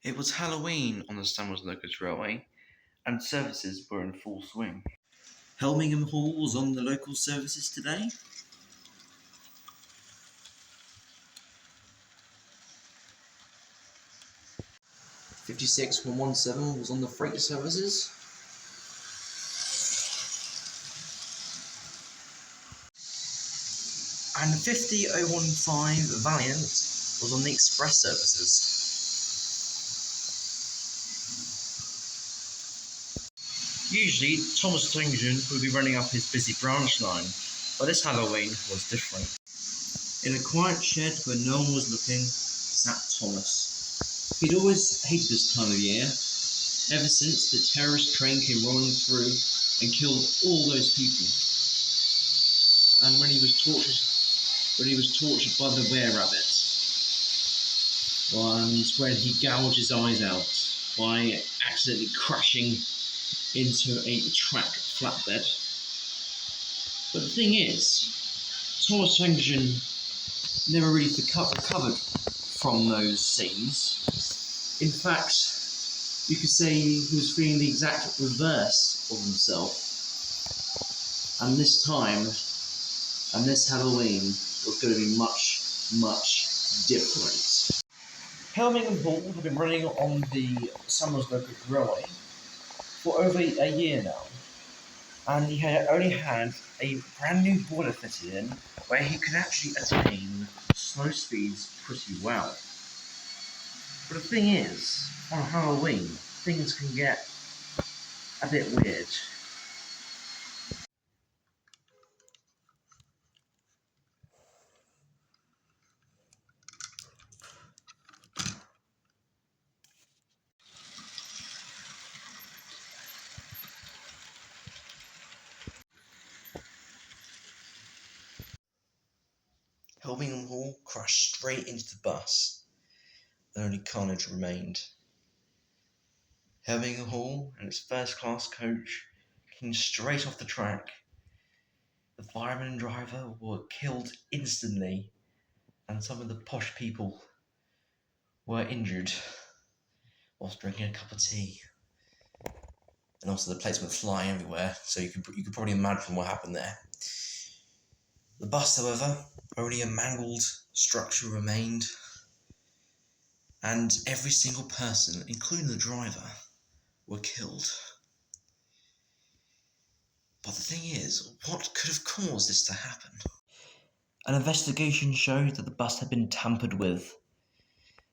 It was Halloween on the Stanwell's Local Railway, and services were in full swing. Helmingham Hall was on the local services today. '56-117 was on the freight services. And 50015 Valiant was on the express services. Usually, Thomas Trington would be running up his busy branch line, but this Halloween was different. In a quiet shed where no one was looking, sat Thomas. He'd always hated this time of year, ever since the terrorist train came rolling through and killed all those people. And when he was tortured by the were-rabbit, and when he gouged his eyes out by accidentally crashing into a track flatbed. But the thing is, Thomas Trington never really recovered from those scenes. In fact, you could say he was feeling the exact reverse of himself. And this time, and this Halloween, was going to be much, much different. Helmingham Hall had been running on the Stanwell's Local Railway for over a year now, and he had only had a brand new boiler fitted in where he could actually attain slow speeds pretty well. But the thing is, on Halloween, things can get a bit weird. Helmingham Hall crashed straight into the bus, and only carnage remained. Helmingham Hall and its first-class coach came straight off the track. The fireman and driver were killed instantly, and some of the posh people were injured whilst drinking a cup of tea. And also the plates went flying everywhere, so you could probably imagine what happened there. The bus, however, only a mangled structure remained, and every single person, including the driver, were killed. But the thing is, what could have caused this to happen? An investigation showed that the bus had been tampered with,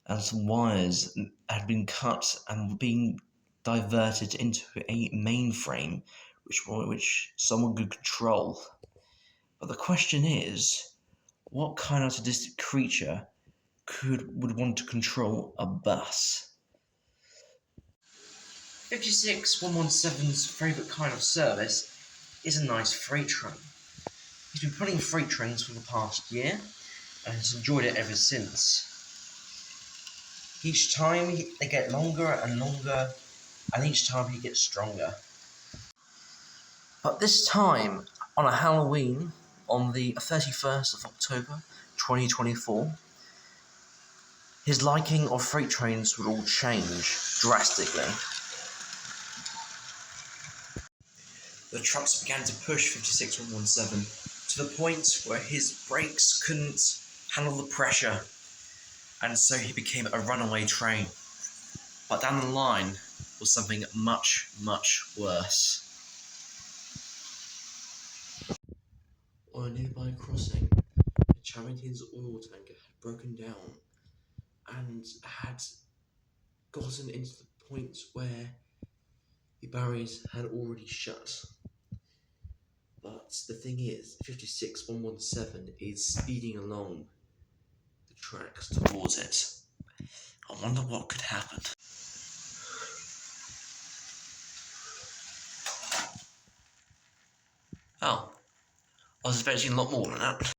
and some wires had been cut and were being diverted into a mainframe which someone could control. But the question is, what kind of sadistic creature would want to control a bus? 56117's favourite kind of service is a nice freight train. He's been pulling freight trains for the past year and has enjoyed it ever since. Each time they get longer and longer, and each time he gets stronger. But this time, on a Halloween, on the 31st of October 2024, his liking of freight trains would all change drastically. The trucks began to push 56117 to the point where his brakes couldn't handle the pressure, and so he became a runaway train. But down the line was something much, much worse. On a nearby crossing, the Charity's oil tanker had broken down and had gotten into the point where the barriers had already shut. But the thing is, 56117 is speeding along the tracks towards it. I wonder what could happen. Oh, I was expecting a lot more than that.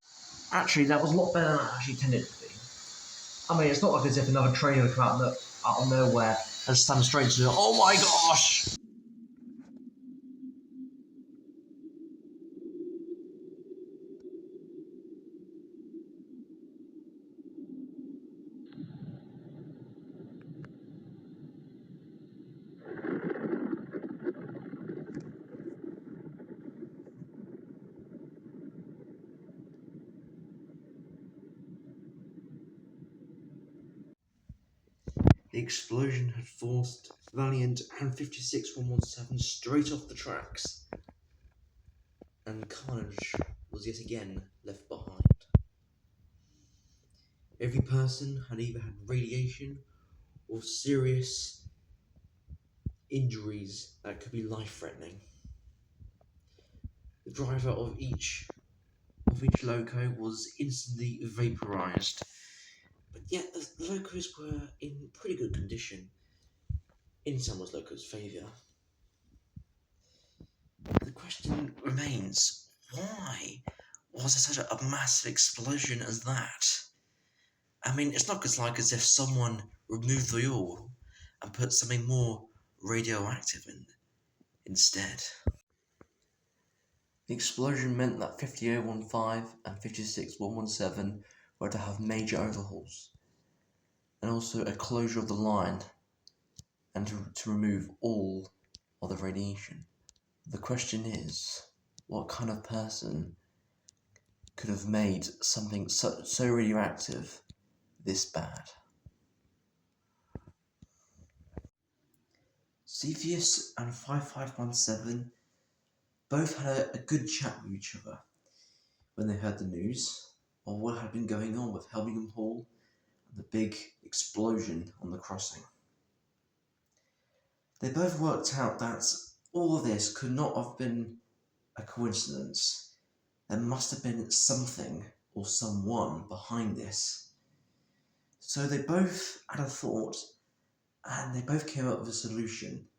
Actually, that was a lot better than I actually intended it to be. I mean, it's not like as if another train would come out of nowhere and stand straight to oh my gosh! The explosion had forced Valiant and 56117 straight off the tracks, and carnage was yet again left behind. Every person had either had radiation or serious injuries that could be life-threatening. The driver of each loco was instantly vaporized, but yet the locos were in pretty good condition, in Summer's loco's favour. The question remains, why was there such a massive explosion as that? I mean, it's not like as if someone removed the oil and put something more radioactive in instead. The explosion meant that 50015 and 56117 were to have major overhauls, and also a closure of the line, and to remove all of the radiation. The question is, what kind of person could have made something so radioactive this bad? Cepheus and 5517 both had a good chat with each other when they heard the news of what had been going on with Helmingham Hall and the big explosion on the crossing. They both worked out that all of this could not have been a coincidence. There must have been something or someone behind this. So they both had a thought, and they both came up with a solution.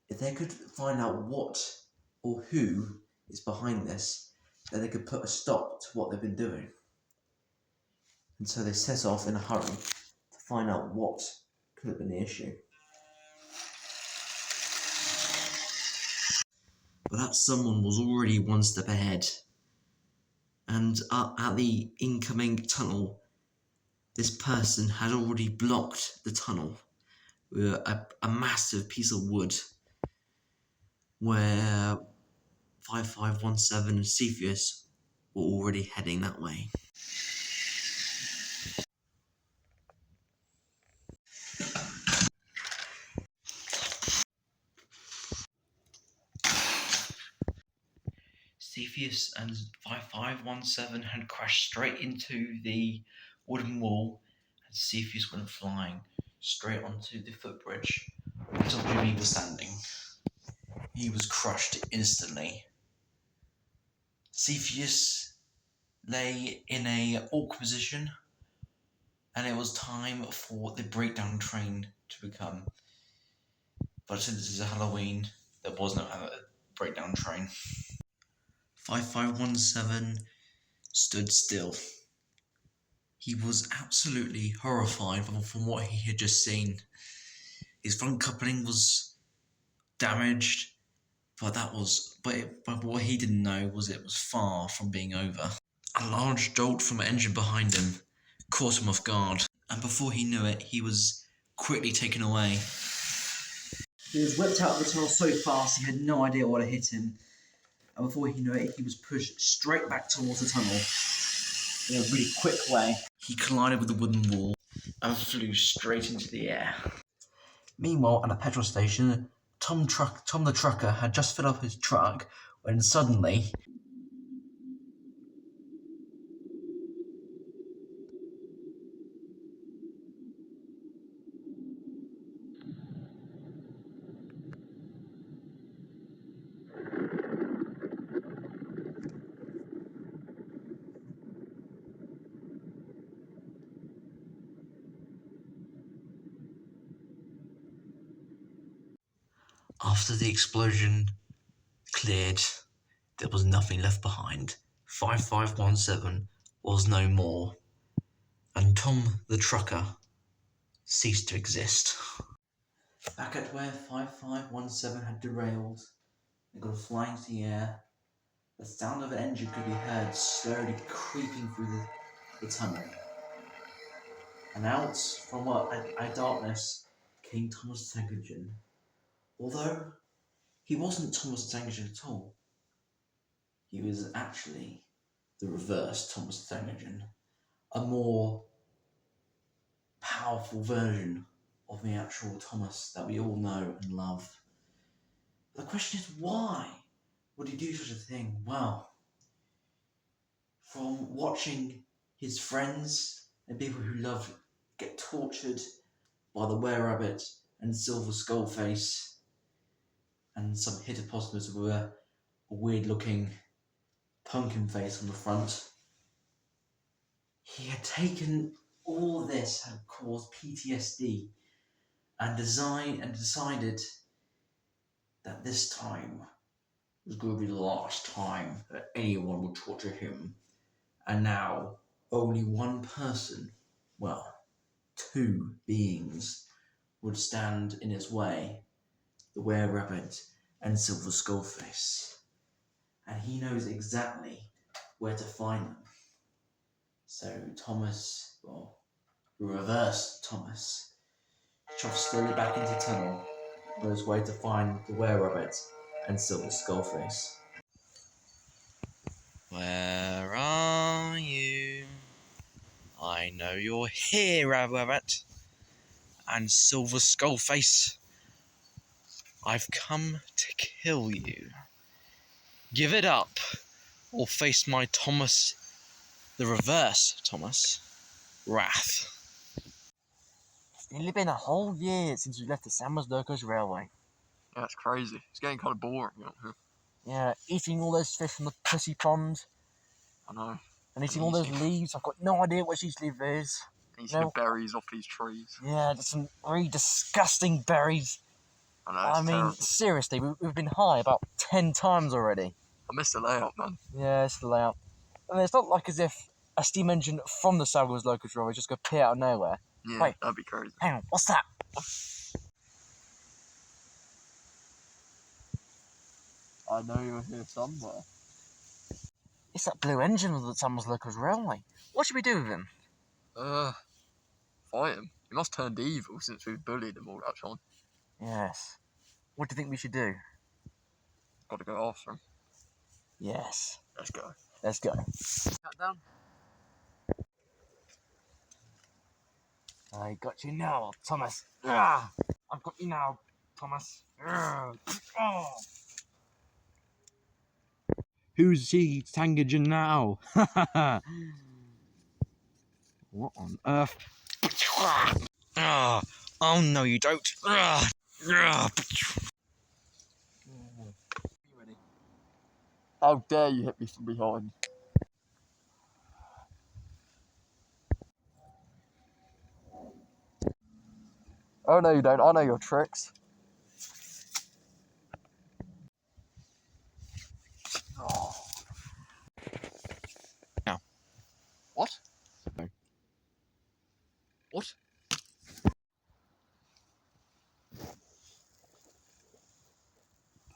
If they could find out what or who is behind this, then they could put a stop to what they've been doing. And so they set off in a hurry to find out what could have been the issue. But that someone was already one step ahead. And at the incoming tunnel, this person had already blocked the tunnel with a massive piece of wood where 5517 and Cepheus were already heading that way. Cepheus and 5517 had crashed straight into the wooden wall, and Cepheus went flying straight onto the footbridge until Jimmy was standing. He was crushed instantly. Cepheus lay in a awkward position, and it was time for the breakdown train to become. But since this is a Halloween, there was no breakdown train. 5517 stood still. He was absolutely horrified from what he had just seen. His front coupling was damaged, but what he didn't know was it was far from being over. A large jolt from an engine behind him caught him off guard, and before he knew it, he was quickly taken away. He was whipped out of the tunnel so fast he had no idea what had hit him, and before he knew it, he was pushed straight back towards the tunnel in a really quick way. He collided with the wooden wall and flew straight into the air. Meanwhile, at a petrol station, Tom the trucker had just filled up his truck when suddenly after the explosion cleared, there was nothing left behind. 5517 was no more, and Tom the trucker ceased to exist. Back at where 5517 had derailed and gone flying into the air, the sound of an engine could be heard slowly creeping through the tunnel. And out from a darkness came Thomas the Tank Engine. Although he wasn't Thomas the Tank Engine at all. He was actually the reverse Thomas the Tank Engine. A more powerful version of the actual Thomas that we all know and love. But the question is, why would he do such a thing? Well, from watching his friends and people who love get tortured by the were-rabbit and silver skullface and some hippopotamus with a weird-looking pumpkin face on the front, he had taken all this had caused PTSD and decided that this time was going to be the last time that anyone would torture him. And now only one person, well, two beings, would stand in his way, the were-rabbit and silver skullface. And he knows exactly where to find them. So Thomas, well, reverse Thomas, trots slowly back into the tunnel on his way to find the were-rabbit and silver skullface. Where are you? I know you're here, Rabbit and Silver Skullface. I've come to kill you. Give it up, or face my Thomas, the reverse Thomas, wrath. It's nearly been a whole year since we left the Samuels Locos Railway. Yeah, it's crazy. It's getting kind of boring out here. Yeah, eating all those fish from the pussy pond. I know. And eating all those leaves. I've got no idea what each leaf is. Eating the berries off these trees. Yeah, just some really disgusting berries. I know, it's terrible. Seriously, we've been high about 10 times already. I missed the layout, man. Yeah, it's the layout. I mean, it's not like as if a steam engine from the Samuels Locos Railway just go appear out of nowhere. Yeah, wait, that'd be crazy. Hang on, what's that? I know you're here somewhere. It's that blue engine of the Samuels Locos Railway. What should we do with him? Fight him. He must have turned evil since we've bullied him all that time. Yes. What do you think we should do? Got to go after him. Yes. Let's go. Let's go. Cut down. I got you now, Thomas. I've got you now, Thomas. Who's he Tangagen now? What on earth? Oh no, you don't. Be ready. How dare you hit me from behind? Oh no you don't, I know your tricks. Oh. Now. What? No. What?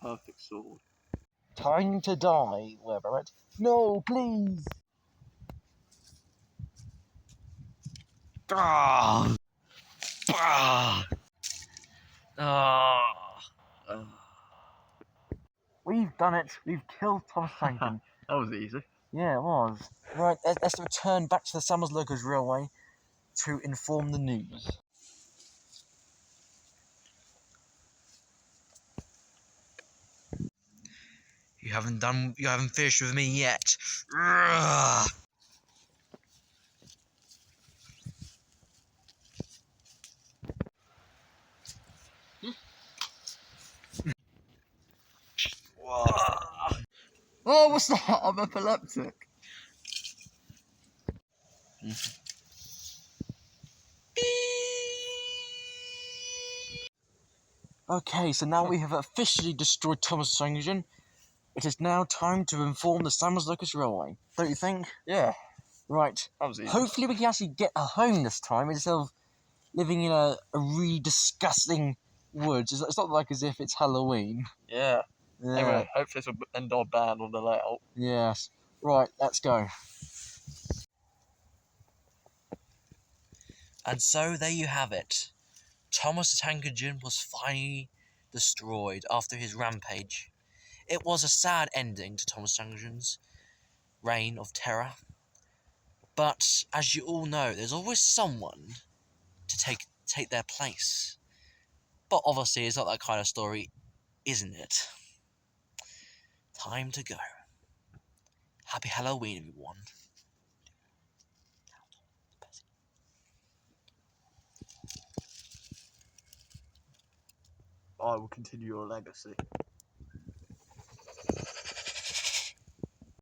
Perfect sword. Time to die, Weberett. No, please. Ah. Ah. Ah. We've done it. We've killed Thomas Franklin. That was easy. Yeah, it was. Right, let's return back to the Samuels Locos Railway to inform the news. You haven't finished with me yet. Oh, what's that? I'm epileptic. Okay, so now we have officially destroyed Thomas Sanguijan. It is now time to inform the Samuels Locos Railway. Don't you think? Yeah. Right. That was easy. Hopefully we can actually get a home this time instead of living in a really disgusting woods. It's not like as if it's Halloween. Yeah. Yeah. Anyway, hopefully this will end our ban on the layout. Yes. Right, let's go. And so there you have it. Thomas Tankerton was finally destroyed after his rampage. It was a sad ending to Thomas Tankerton's reign of terror. But as you all know, there's always someone to take take their place. But obviously, it's not that kind of story, isn't it? Time to go. Happy Halloween, everyone. I will continue your legacy.